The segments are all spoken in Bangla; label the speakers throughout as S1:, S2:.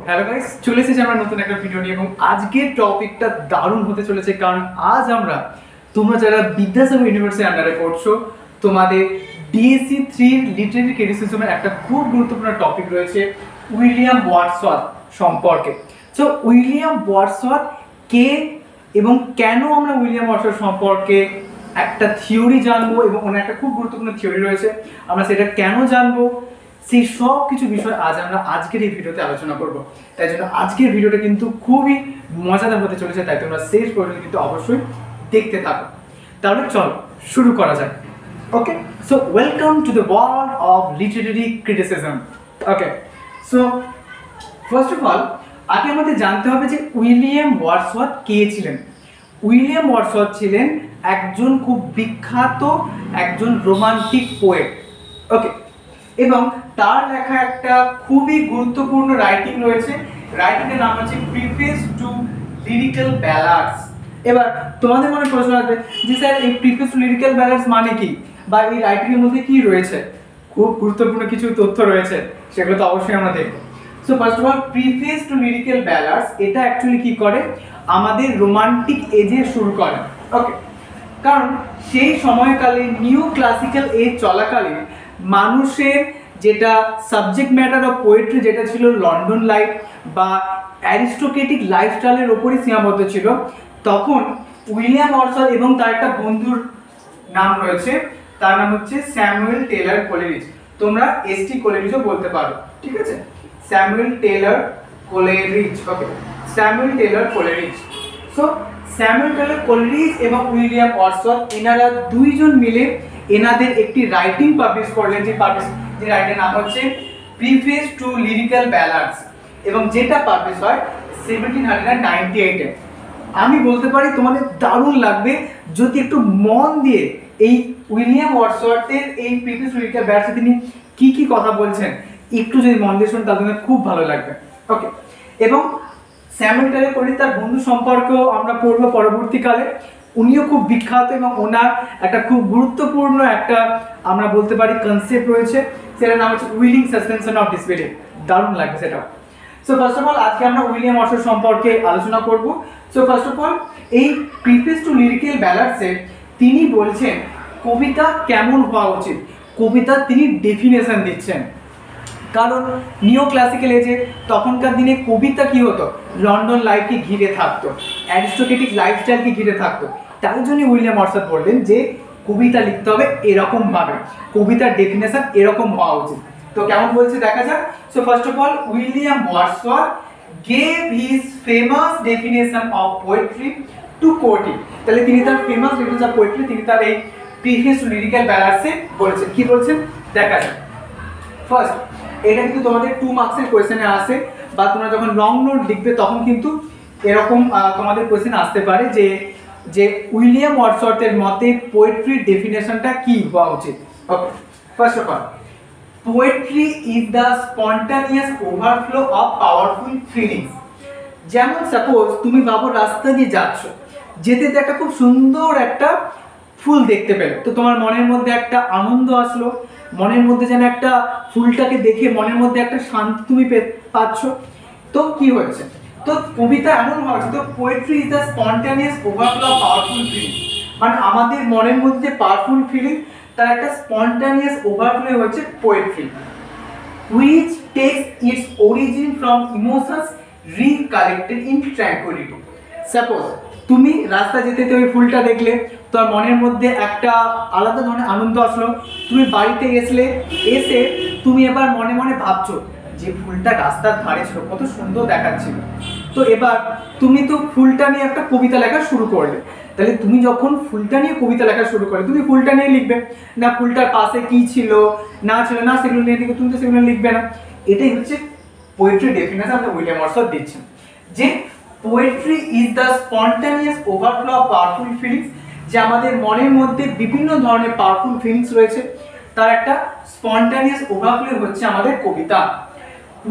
S1: হ্যালো গাইস, চলে এসেছি আমরা নতুন একটা ভিডিও নিয়ে এবং আজকের টপিকটা দারুণ হতে চলেছে। কারণ আজ আমরা তোমরা যারা বিদ্যাসাগর ইউনিভার্সিটির আন্ডারে পড়ছো, তোমাদের ডিএসসি 3 লিটারেরি ক্রিটিসিজমের একটা খুব গুরুত্বপূর্ণ টপিক রয়েছে উইলিয়াম ওয়ার্ডসওয়ার্থ সম্পর্কে। সো উইলিয়াম ওয়ার্ডসওয়ার্থ কে এবং কেন আমরা উইলিয়াম ওয়ার্ডসওয়ার্থ সম্পর্কে একটা থিওরি জানবো এবং ওনার একটা খুব গুরুত্বপূর্ণ থিওরি রয়েছে, আমরা সেটা কেন জানবো, সেই সব কিছু বিষয় আজ আমরা আজকের এই ভিডিওতে আলোচনা করব। তাই জন্য আজকের ভিডিওটা কিন্তু খুবই মজাদার হতে চলেছে, তাই তোমরা শেষ পর্যন্ত কিন্তু অবশ্যই দেখতে থাকো। তাহলে চলো শুরু করা যাক। Okay, so welcome to the world of literary criticism. Okay, so first of all আগে আমাদের জানতে হবে যে উইলিয়াম ওয়ার্ডসওয়ার্থ কে ছিলেন। উইলিয়াম ওয়ার্ডসওয়ার্থ ছিলেন একজন খুব বিখ্যাত একজন রোমান্টিক পোয়েট। ওকে, এবং তার লেখা একটা খুবই গুরুত্বপূর্ণ রাইটিং রয়েছে, রাইটিংয়ের নাম হচ্ছে প্রিফেস টু লিরিক্যাল ব্যালাডস। এবার তোমাদের মনে প্রশ্ন আসবে যে স্যার এই প্রিফেস টু লিরিক্যাল ব্যালাডস মানে কি, বা এই রাইটিংয়ের মধ্যে কি রয়েছে? খুব গুরুত্বপূর্ণ কিছু তথ্য রয়েছে, সেগুলো তো অবশ্যই আমরা দেখব। So first of all preface to lyrical ballads এটা অ্যাকচুয়ালি কি করে, আমাদের রোমান্টিক এজে শুরু করে। ওকে, কারণ সেই সময়কালে নিউ ক্লাসিক্যাল এজ চলাকালীন মানুষের যেটা সাবজেক্ট ম্যাটার অফ পোয়েট্রি যেটা ছিল লন্ডন লাইফ বা অ্যারিস্টোক্রেটিক লাইফস্টাইলের ওপরই সীমাবদ্ধ ছিল, তখন উইলিয়াম ওয়ার্ডসওয়ার্থ এবং তার একটা বন্ধুর নাম রয়েছে, তার নাম হচ্ছে স্যামুয়েল টেলর কোলেরিজ। তোমরা এসটি কোলেরিজও বলতে পারো, ঠিক আছে? Samuel Taylor Coleridge. Okay, Samuel Taylor Coleridge. So Samuel Taylor Coleridge এবং উইলিয়াম ওয়ার্ডসওয়ার্থ এনারা দুইজন মিলে এনাদের একটি রাইটিং পাবলিশ করলেন, যে রাইটিং নাম হচ্ছে প্রিফেস টু লিরিক্যাল ব্যালাডস, এবং যেটা পাবলিশ হয় 1798-এ। আমি বলতে পারি তোমাদের দারুণ লাগবে যদি একটু মন দিয়ে এই উইলিয়াম ওয়ার্ডসওয়ার্থের এই প্রিফেস টু লিরিক্যাল ব্যালাডসে তিনি কি কি কথা বলছেন একটু যদি মন দিয়ে শুনে, তাদের খুব ভালো লাগবে। ওকে, এবং স্যামুয়েল টেলর কোলেরিজ তার বন্ধু সম্পর্কেও আমরা পড়বো পরবর্তীকালে। উনিও খুব বিখ্যাত এবং ওনার একটা খুব গুরুত্বপূর্ণ একটা আমরা বলতে পারি কনসেপ্ট রয়েছে, সেটার নাম হচ্ছে উইলিং সাসপেনশন অফ ডিসবিলিভ। দারুণ লাগবে সেটা। সো ফার্স্ট অফ অল আজকে আমরা উইলিয়াম ওয়ার্ডসওয়ার্থ সম্পর্কে আলোচনা করব। সো ফার্স্ট অফ অল এই প্রিফেস টু লিরিক্যাল ব্যালাডসে তিনি বলছেন কবিতা কেমন হওয়া উচিত, কবিতার তিনি ডেফিনেশন দিচ্ছেন। কারণ নিও ক্লাসিক্যাল এজে তখনকার দিনে কবিতা কি হতো, লন্ডন লাইফকে ঘিরে থাকতো, অ্যারিস্টোক্রেটিক লাইফস্টাইলকে ঘিরে থাকতো। তাই জন্য উইলিয়াম ওয়ার্ডসওয়ার্থ বললেন যে কবিতা লিখতে হবে এরকমভাবে, কবিতার ডেফিনেশন এরকম হওয়া উচিত। তো কেমন বলছে দেখা যাক। So first of all William Wordsworth gave his famous definition of poetry to কোর্টি। তাহলে তিনি তার ফেমাস ডেফিনেশন অফ পোয়েট্রি তিনি তার এই প্রিফেস টু লিরিক্যাল ব্যালাডসে বলেছেন। কি বলছেন দেখা যাক। ফার্স্ট, এটা কিন্তু তোমাদের 2 মার্কসের কোয়েশ্চেনে আসে, বা তোমরা যখন লং নোট লিখবে তখন কিন্তু এরকম তোমাদের কোয়েশ্চেন আসতে পারে যে উইলিয়াম ওয়ার্ডসওয়ার্থের মতে পোয়েট্রির ডেফিনেশনটা কি হওয়া উচিত। Okay, first of all poetry is the spontaneous overflow of powerful feelings. যেমন সাপোজ তুমি ভাবো রাস্তা দিয়ে যাচ্ছ, যেতে যেতে একটা খুব সুন্দর একটা ফুল দেখতে পেলে, তো তোমার মনের মধ্যে একটা আনন্দ আসলো, মনের মধ্যে যেন একটা ফুলটাকে দেখে মনের মধ্যে একটা শান্তি তুমি পাচ্ছ। তো কি হয়েছে, তো কবিতা এমন হওয়া উচিত, poetry is the spontaneous overflow of powerful feeling, মানে আমাদের মনের মধ্যে যে পাওয়ারফুল ফিলিং তার একটা স্পন্টানিয়াস ওভারফ্লো হচ্ছে poetry, which takes its origin from emotions recollected in tranquility. Suppose তুমি রাস্তা যেতে যেতে ওই ফুলটা দেখলে, তোমার মনের মধ্যে একটা আলাদা ধরনের আনন্দ আসলো, তুমি বাড়িতে এসে তুমি এবার মনে মনে ভাবছো যে ফুলটা রাস্তার ধারে ছিল কত সুন্দর দেখাচ্ছিল। তো এবার তুমি তো ফুলটা নিয়ে একটা কবিতা লেখা শুরু করলে, তাহলে তুমি যখন ফুলটা নিয়ে কবিতা লেখা শুরু করলে তুমি ফুলটা নিয়ে লিখবে না, ফুলটার পাশে কি ছিল না ছিল না সেগুলো নিয়ে লিখবে, তুমি তো সেগুলো লিখবে না। এটাই হচ্ছে পোয়েট্রি ডেফিনেশন আমরা উইলিয়াম ওয়ার্ডসওয়ার্থ দিচ্ছেন, যে poetry is the spontaneous overflow of powerful feelings, যে আমাদের মনের মধ্যে বিভিন্ন ধরনের পাওয়ারফুল ফিলিংস রয়েছে, তার একটা স্পন্টানিয়াস ওভারফ্লো হচ্ছে আমাদের কবিতা,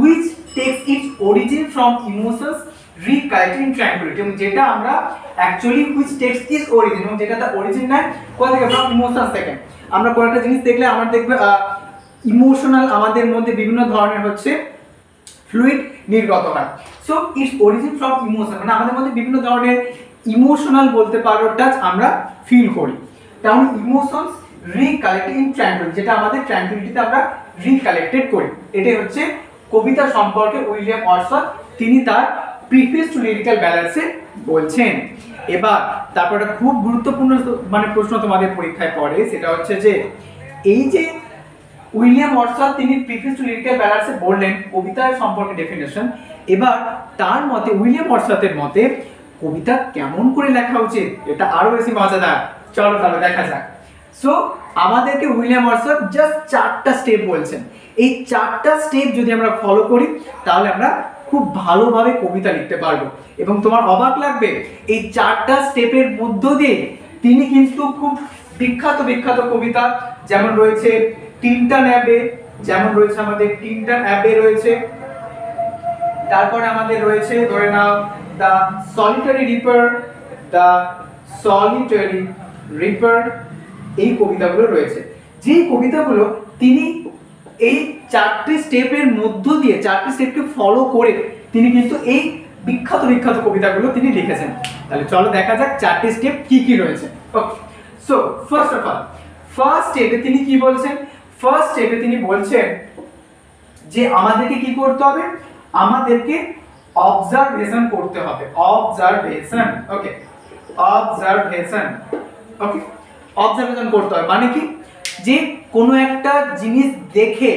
S1: which takes its origin from emotions recollected in tranquility, এবং যেটা আমরা actually which takes its origin, এবং যেটা তার অরিজিন নেয় কোথা থেকে, from emotions থেকে। আমরা কোনো একটা জিনিস দেখলে আমরা দেখবে ইমোশনাল আমাদের মধ্যে বিভিন্ন ধরনের হচ্ছে ফ্লুইড নির্গত হয়। So it's origin from emotion, মানে আমাদের মধ্যে বিভিন্ন ধরনের ইমোশনাল বলতে পারো টাচ আমরা ফিল করি। তেমন ইমোশনস রিকালেক্টেড ইন ট্র্যাঙ্কুইলিটি, যেটা আমাদের ট্র্যাঙ্কুইলিটিতে আমরা রিকালেক্টেড করি। এটাই হচ্ছে কবিতা সম্পর্কে উইলিয়াম ওয়ার্ডসওয়ার্থ তিনি তার প্রিফেস টু লিরিক্যাল ব্যালেন্সে বলছেন। এবার তারপর একটা খুব গুরুত্বপূর্ণ মানে প্রশ্ন তোমাদের পরীক্ষায় পড়ে, সেটা হচ্ছে যে এই যে উইলিয়াম ওয়ার্ডসওয়ার্থ তিনি প্রিফেস টু লিরিক্যাল ব্যালেন্সে বললেন কবিতার সম্পর্কে ডেফিনেশন, এবার তার মতে উইলিয়াম ওয়ার্ডসওয়ার্থের মতে কবিতা কেমন করে লেখা উচিত, এটা আরো বেশি মজাদার। চলো তাহলে দেখা যাক। সো আমাদেরকে উইলিয়াম ওয়ার্ডসওয়ার্থ জাস্ট 4টা স্টেপ বলছেন। এই 4টা স্টেপ যদি আমরা ফলো করি তাহলে আমরা খুব ভালোভাবে কবিতা লিখতে পারবো। এবং তোমার অবাক লাগবে, এই 4টা স্টেপের মধ্য দিয়ে তিনি কিন্তু খুব বিখ্যাত বিখ্যাত কবিতা, যেমন রয়েছে টিনটন অ্যাবে, যেমন রয়েছে আমাদের টিনটন অ্যাবে রয়েছে, তারপরে আমাদের রয়েছে ধরে নাও the solitary reaper, the solitary reaper, এই কবিতাগুলো রয়েছে। যে কবিতাগুলো তিনি এই 4টে স্টেপের মধ্য দিয়ে 4টে স্টেপকে ফলো করে তিনি কিন্তু এই বিখ্যাত বিখ্যাত কবিতাগুলো তিনি লিখেছেন। তাহলে চলো দেখা যাক 4টে স্টেপ কি কি রয়েছে। Okay, so first of all first স্টেপে তিনি কি বলছেন, ফার্স্ট স্টেপে তিনি বলছেন যে আমাদেরকে কি করতে হবে, আমাদেরকে অবজারভেশন করতে হবে। অবজারভেশন, ওকে, অবজারভেশন, ওকে, অবজারভেশন করতে হবে মানে কি, যে কোনো একটা জিনিস দেখে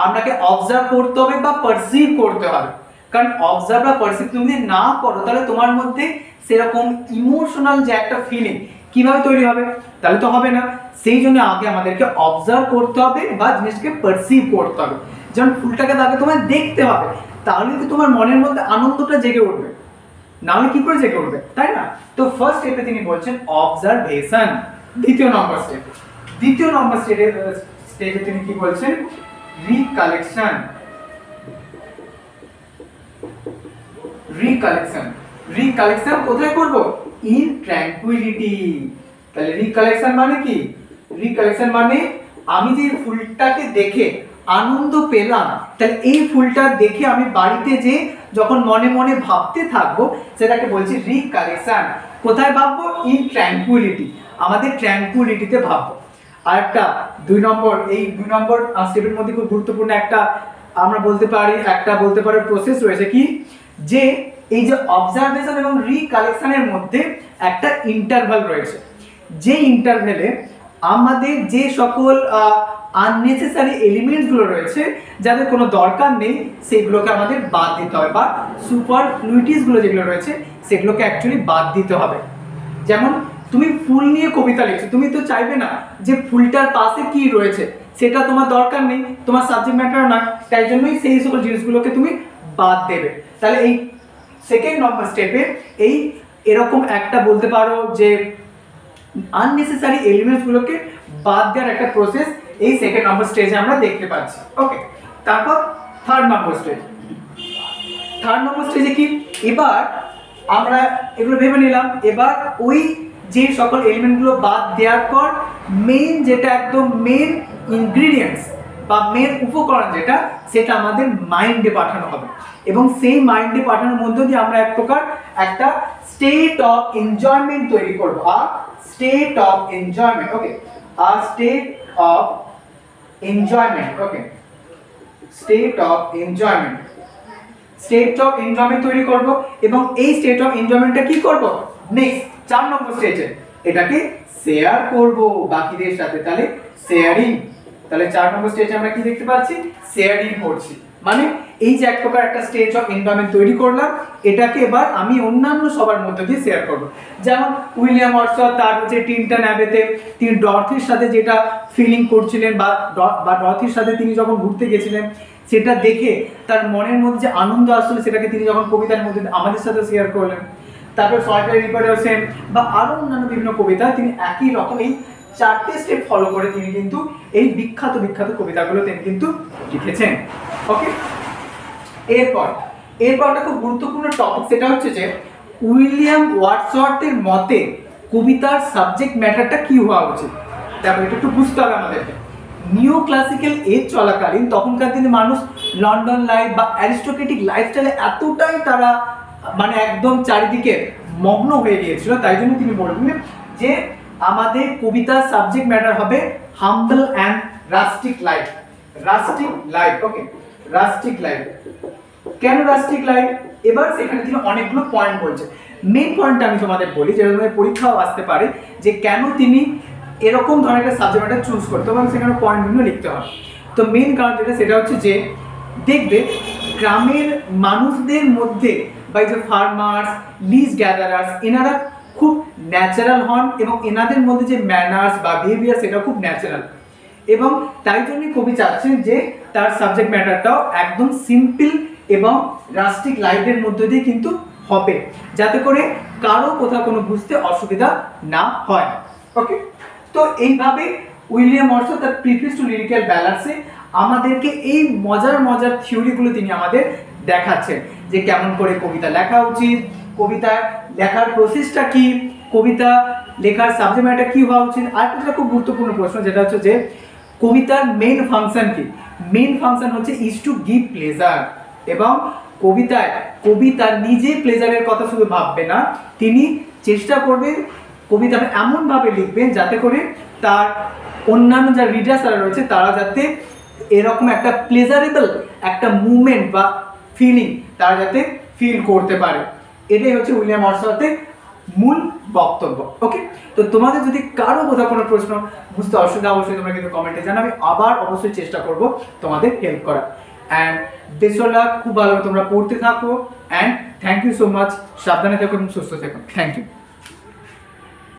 S1: আপনাকে অবজার্ভ করতে হবে বা পারসিভ করতে হবে। কারণ অবজার্ভ বা পারসিভ তুমি যদি না করো তাহলে তোমার মধ্যে সেরকম ইমোশনাল যে একটা ফিলিং কিভাবে তৈরি হবে, তাহলে তো হবে না। সেই জন্য আগে আমাদেরকে অবজার্ভ করতে হবে বা জিনিসকে পারসিভ করতে হবে। যেমন ফুলটাকে আগে তোমায় দেখতে হবে, তাহলে তো তোমার মনের মধ্যে আনন্দটা জেগে উঠবে, নাহলে কি করে জেগে উঠবে, তাই না? তো ফার্স্ট স্টেপে তিনি বলছেন অবজারভেশন। দ্বিতীয় নম্বর স্টেজে তিনি কি বলছেন, রিকালেকশন। রিকালেকশন, রিকালেকশন কোথায় করব, ইন ট্র্যাঙ্কুইলিটি। তাহলে রিকালেকশন মানে কি, রিকালেকশন মানে আমি যে ফুলটাকে দেখে আনন্দ পেলাম, তাহলে এই ফুলটা দেখে আমি বাড়িতে যে যখন মনে মনে ভাবতে থাকবো সেটাকে বলছি রিকালেকশন। কোথায় ভাববো, ইন ট্র্যাঙ্কুইলিটি, আমাদের ট্র্যাঙ্কুইলিটিতে ভাববো। আর একটা 2 নম্বর, এই 2 নম্বর স্টেপের মধ্যে খুব গুরুত্বপূর্ণ একটা আমরা বলতে পারি প্রসেস রয়েছে কি, যে এই যে অবজারভেশন এবং রিকালেকশনের মধ্যে একটা ইন্টারভাল রয়েছে। যে ইন্টারভ্যালে আমাদের যে সকল আননেসেসারি এলিমেন্টসগুলো রয়েছে যাদের কোনো দরকার নেই সেগুলোকে আমাদের বাদ দিতে হবে, বা সুপারফ্লুইটিসগুলো যেগুলো রয়েছে সেগুলোকে অ্যাকচুয়ালি বাদ দিতে হবে। যেমন তুমি ফুল নিয়ে কবিতা লিখছো, তুমি তো চাইবে না যে ফুলটার পাশে কি রয়েছে সেটা তোমার দরকার নেই, তোমার সাবজেক্ট ম্যাটার না, তাই জন্যই সেই সকল জিনিসগুলোকে তুমি বাদ দেবে। তাহলে এই সেকেন্ড নম্বর স্টেপে এই এরকম একটা বলতে পারো যে আননেসেসারি এলিমেন্টসগুলোকে বাদ দেওয়ার একটা প্রসেস এই সেকেন্ড নম্বর স্টেজে আমরা দেখতে পাচ্ছি। ওকে, তারপর থার্ড নম্বর স্টেজে কি, এবার আমরা এগুলো ভেবে নিলাম, এবার ওই যে সকল এলিমেন্টগুলো বাদ দেওয়ার পর মেইন যেটা একদম মেইন ইনগ্রিডিয়েন্টস বা মেইন উপকরণ যেটা, সেটা আমাদের মাইন্ডে পাঠানো হবে। এবং সেই মাইন্ডে পাঠানোর মধ্য দিয়ে আমরা এক প্রকার একটা স্টেট অফ এনজয়মেন্ট তৈরি করবো। আর স্টেট অফ এনজয়মেন্ট, ওকে, আর state of enjoyment, okay, state of enjoyment তৈরি করব। এবং এই স্টেট অফ এনজয়মেন্টটা কি করব, নেক্সট 4 নম্বর স্টেজে এটাকে শেয়ার করব বাকিদের সাথে। তাহলে শেয়ারিং, তাহলে 4 নম্বর স্টেজে আমরা কি দেখতে পাচ্ছি, শেয়ারিং করছি। মানে এই যে এক প্রকার একটা স্টেজ অফ এনভায়রনমেন্ট তৈরি করলাম, এটাকে এবার আমি অন্যান্য সবার মধ্যে দিয়ে শেয়ার করব। যেমন উইলিয়াম ওয়ার্ডসওয়ার্থ তার হচ্ছে টিনটন অ্যাবেতে তিনি ডরথির সাথে যেটা ফিলিং করছিলেন বা ডরথির সাথে তিনি যখন ঘুরতে গেছিলেন সেটা দেখে তার মনের মধ্যে যে আনন্দ আসলে সেটাকে তিনি যখন কবিতার মধ্যে আমাদের সাথে শেয়ার করলেন। তারপর সলিটারি রিপার হোসেন বা আরও অন্যান্য বিভিন্ন কবিতা তিনি একই রকম এই 4টে স্টেপ ফলো করে তিনি কিন্তু এই বিখ্যাত কবিতাগুলো তিনি কিন্তু লিখেছেন। ওকে, এরপর একটা খুব গুরুত্বপূর্ণ টপিক, সেটা হচ্ছে যে উইলিয়াম ওয়ার্ডসওয়ার্থের মতে কবিতার সাবজেক্ট ম্যাটারটা কি হওয়া উচিত। দেখো এটা একটু বুঝতে হবে আমাদেরকে। নিও ক্লাসিক্যাল এজ চলাকালীন তখনকার দিনে মানুষ লন্ডন লাইফ বা অ্যারিস্টোক্রেটিক লাইফস্টাইলে এতটাই তারা মানে একদম চারিদিকে মগ্ন হয়ে গিয়েছিল, তাই জন্য তিনি বললেন যে আমাদের কবিতার সাবজেক্ট ম্যাটার হবে হাম্বল and rustic life. Rustic life, okay, rustic life. কেন রাস্টিক লাইফ? এবার সেখানে তিনি অনেকগুলো পয়েন্ট বলছে। মেইন পয়েন্টটা আমি তোমাদের বলি, যেটা তোমাদের পরীক্ষাও আসতে পারে, যে কেন তিনি এরকম ধরনের একটা সাবজেক্ট ম্যাটার চুজ করতে এবং সেখানে পয়েন্টগুলো লিখতে হবে। তো মেইন কারণ যেটা সেটা হচ্ছে যে দেখবে গ্রামের মানুষদের মধ্যে বা এই যে ফার্মার্স, লিজ গ্যাদারার্স, এনারা খুব ন্যাচারাল হন এবং এনাদের মধ্যে যে ম্যানার্স বা বিহেভিয়ার সেটা খুব ন্যাচারাল, এবং তাই জন্যই কবি চাচ্ছেন যে তার সাবজেক্ট ম্যাটারটাও একদম সিম্পল এবং রাস্টিক লাইফের মধ্যে দিয়ে কিন্তু হবে, যাতে করে কারো কোথাও কোনো বুঝতে অসুবিধা না হয়। ওকে, তো এইভাবে উইলিয়াম মর্স তার প্রিফেস টু লিরিক্যাল ব্যালান্সে আমাদেরকে এই মজার মজার থিওরিগুলো তিনি আমাদের দেখাচ্ছেন, যে কেমন করে কবিতা লেখা উচিত, কবিতা লেখার প্রসেসটা কি, কবিতা লেখার সাবজেক্ট ম্যাটার কি হওয়া উচিত। আর একটা খুব গুরুত্বপূর্ণ প্রশ্ন যেটা হচ্ছে যে কবিতার মেইন ফাংশন কি? মেইন ফাংশন হচ্ছে ইজ টু গিভ প্লেজার, এবং কবিতায় কবি তার নিজে প্লেজারের কথা শুধু ভাববে না, তিনি চেষ্টা করবেন কবিতাটা এমনভাবে লিখবেন যাতে করে তার অন্যান্য যা রিডার্সরা রয়েছে তারা যাতে এরকম একটা প্লেজারেবল একটা মুভমেন্ট বা ফিলিং তারা যাতে ফিল করতে পারে। এটাই হচ্ছে উইলিয়াম ওয়ার্ডসওয়ার্থের মূল বক্তব্য। ওকে, তো তোমাদের যদি কারো কোথাও কোনো প্রশ্ন বুঝতে অসুবিধা অবশ্যই তোমরা কিন্তু কমেন্টে জানাবে, আবার অবশ্যই চেষ্টা করব তোমাদের হেল্প করা। অ্যান্ড বেসলা খুব ভালো তোমরা পড়তে থাকো, and thank you so much. সাবধানে থেকো এবং সুস্থ থেকো। Thank you.